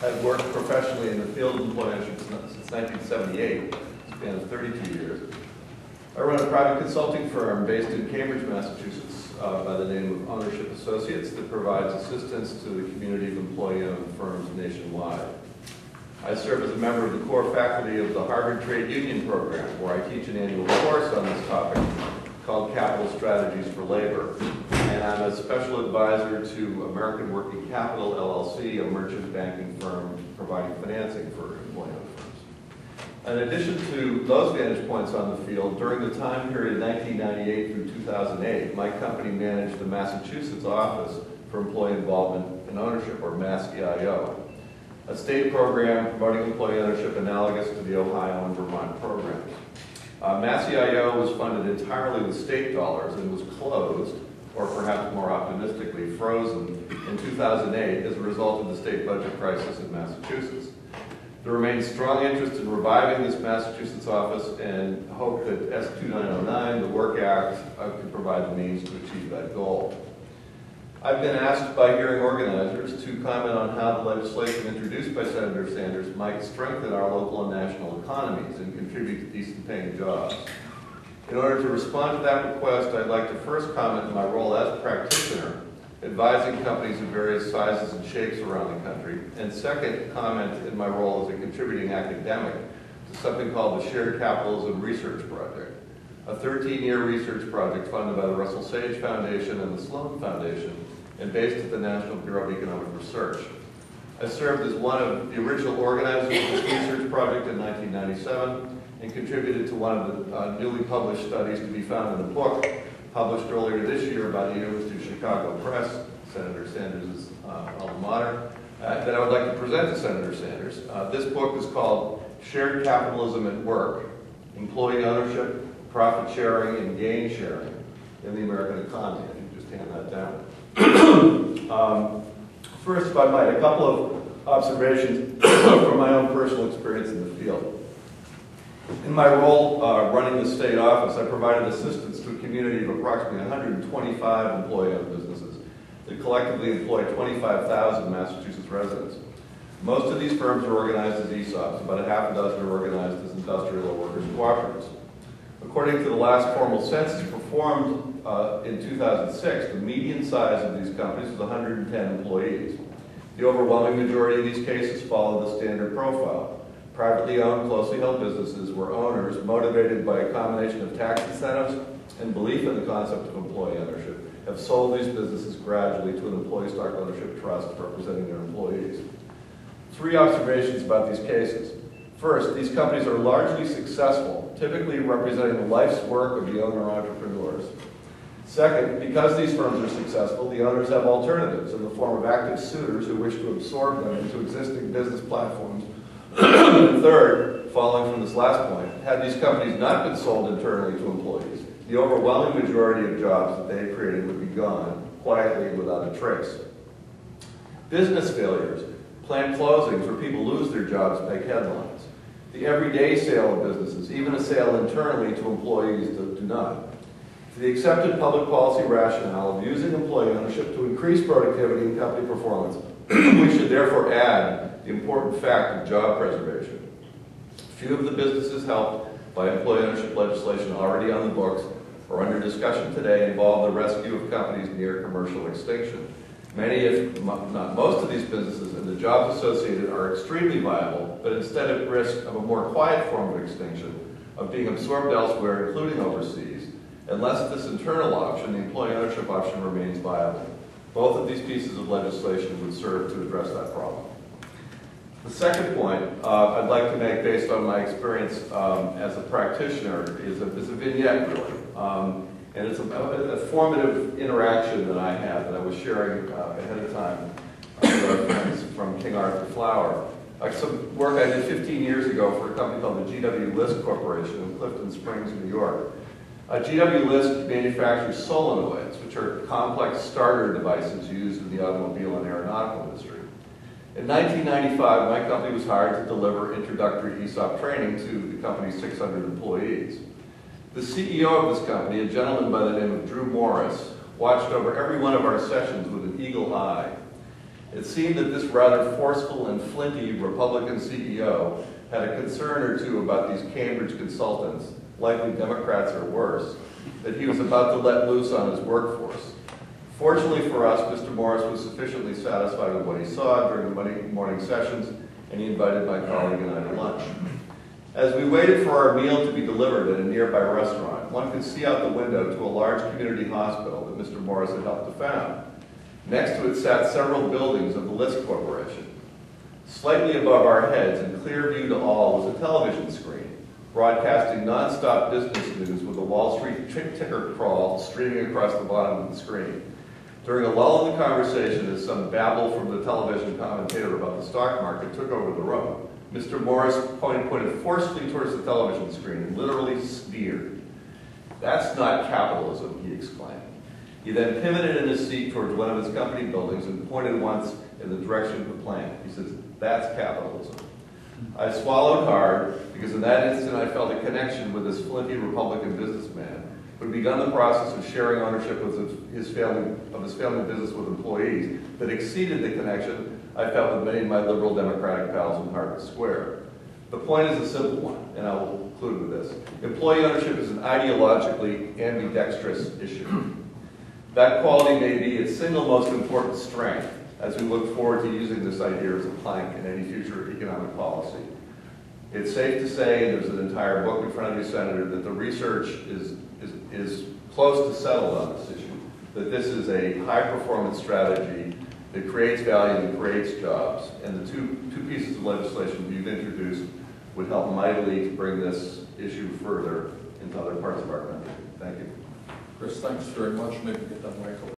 I've worked professionally in the field of employment since 1978, a span of 32 years. I run a private consulting firm based in Cambridge, Massachusetts, by the name of Ownership Associates that provides assistance to the community of employee-owned firms nationwide. I serve as a member of the core faculty of the Harvard Trade Union program, where I teach an annual course on this topic called Capital Strategies for Labor. And I'm a special advisor to American Working Capital, LLC, a merchant banking firm providing financing for employee-owned firms. In addition to those vantage points on the field, during the time period 1998 through 2008, my company managed the Massachusetts Office for Employee Involvement and Ownership, or MASS-EIO, a state program promoting employee ownership analogous to the Ohio and Vermont programs. MASS-EIO was funded entirely with state dollars and was closed, or perhaps more optimistically, frozen in 2008 as a result of the state budget crisis in Massachusetts. There remains strong interest in reviving this Massachusetts office and hope that S2909, the Work Act, could provide the means to achieve that goal. I've been asked by hearing organizers to comment on how the legislation introduced by Senator Sanders might strengthen our local and national economies and contribute to decent paying jobs. In order to respond to that request, I'd like to first comment on my role as a practitioner, advising companies of various sizes and shapes around the country, and second, comment in my role as a contributing academic to something called the Shared Capitalism Research Project, a 13-year research project funded by the Russell Sage Foundation and the Sloan Foundation, and based at the National Bureau of Economic Research. I served as one of the original organizers of this research project in 1997 and contributed to one of the newly published studies to be found in a book published earlier this year by the University of Chicago Press, Senator Sanders' alma mater, that I would like to present to Senator Sanders. This book is called Shared Capitalism at Work, Employee Ownership, Profit Sharing, and Gain Sharing in the American Economy. I can just hand that down. First, if I might, a couple of observations from my own personal experience in the field. In my role running the state office, I provided assistance to a community of approximately 125 employee-owned businesses that collectively employ 25,000 Massachusetts residents. Most of these firms are organized as ESOPs. About a half a dozen are organized as industrial or workers' cooperatives. According to the last formal census performed in 2006, the median size of these companies was 110 employees. The overwhelming majority of these cases follow the standard profile. Privately owned, closely held businesses where owners, motivated by a combination of tax incentives and belief in the concept of employee ownership, have sold these businesses gradually to an employee stock ownership trust representing their employees. Three observations about these cases. First, these companies are largely successful, typically representing the life's work of the owner-entrepreneurs. Second, because these firms are successful, the owners have alternatives in the form of active suitors who wish to absorb them into existing business platforms. And third, following from this last point, had these companies not been sold internally to employees, the overwhelming majority of jobs that they created would be gone quietly without a trace. Business failures, plant closings where people lose their jobs, make headlines. The everyday sale of businesses, even a sale internally to employees, do not. To the accepted public policy rationale of using employee ownership to increase productivity and company performance, we should therefore add the important fact of job preservation. Few of the businesses helped by employee ownership legislation already on the books or under discussion today involve the rescue of companies near commercial extinction. Many, if not most of these businesses and the jobs associated are extremely viable, but instead at risk of a more quiet form of extinction, of being absorbed elsewhere, including overseas, unless this internal option, the employee ownership option, remains viable. Both of these pieces of legislation would serve to address that problem. The second point I'd like to make based on my experience as a practitioner is a vignette, really. And it's a formative interaction that I had that I was sharing ahead of time with our friends from King Arthur Flour. Some work I did 15 years ago for a company called the GW List Corporation in Clifton Springs, New York. GW List manufactures solenoids, which are complex starter devices used in the automobile and aeronautical industry. In 1995, my company was hired to deliver introductory ESOP training to the company's 600 employees. The CEO of this company, a gentleman by the name of Drew Morris, watched over every one of our sessions with an eagle eye. It seemed that this rather forceful and flinty Republican CEO had a concern or two about these Cambridge consultants, likely Democrats or worse, that he was about to let loose on his workforce. Fortunately for us, Mr. Morris was sufficiently satisfied with what he saw during the Monday morning sessions, and he invited my colleague and I to lunch. As we waited for our meal to be delivered at a nearby restaurant, one could see out the window to a large community hospital that Mr. Morris had helped to found. Next to it sat several buildings of the List Corporation. Slightly above our heads, in clear view to all, was a television screen, broadcasting non-stop business news with a Wall Street ticker crawl streaming across the bottom of the screen. During a lull in the conversation, as some babble from the television commentator about the stock market took over the room, Mr. Morris pointed forcefully towards the television screen and literally sneered. "That's not capitalism," he exclaimed. He then pivoted in his seat towards one of his company buildings and pointed once in the direction of the plant. He says, "That's capitalism." I swallowed hard because in that instant I felt a connection with this flinty Republican businessman who had begun the process of sharing ownership of his family business with employees that exceeded the connection I felt with many of my liberal Democratic pals in Harvard Square. The point is a simple one, and I will conclude with this. Employee ownership is an ideologically ambidextrous issue. That quality may be its single most important strength as we look forward to using this idea as a plank in any future economic policy. It's safe to say, and there's an entire book in front of you, Senator, that the research is close to settled on this issue, that this is a high-performance strategy that creates value and creates jobs, and the two pieces of legislation you've introduced would help mightily to bring this issue further into other parts of our country. Thank you. Chris, thanks very much. Maybe get that mic over.